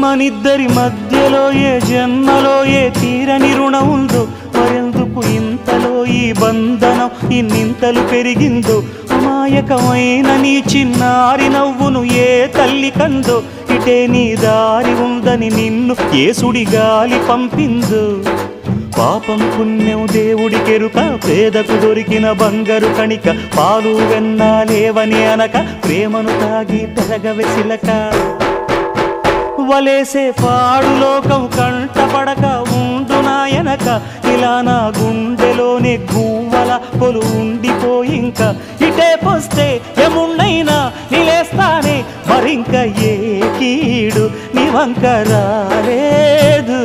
మనిద్దరి మధ్యలో ఏ జన్మలో ఏ తీరని రుణం ఉందో, మరెందుకు ఇంతలో ఈ బంధనం ఇన్నింతలు పెరిగిందో, అమాయకమైన నీ చిన్నారి నవ్వును ఏ తల్లి కందో, ఇటే నీ దారి ఉందని నిన్ను ఏ సుడి గాలి పంపిందో. పాపం పుణ్యం దేవుడికెరుక, పేదకు దొరికిన బంగారు కణిక, పాలు వెన్నాలేవని అనక ప్రేమను తాగి తెరగవెసిలక. వలేసే పాడు లోకం కంటపడక ఉండు నాయనక, ఇలా నా గుండెలోనే గువ్వల కొలు ఉండిపోయింక. ఇటే పోస్తే ఎమున్నైనా నిలేస్తానే, మరింక ఏ కీడు నీ వంక రాలేదు.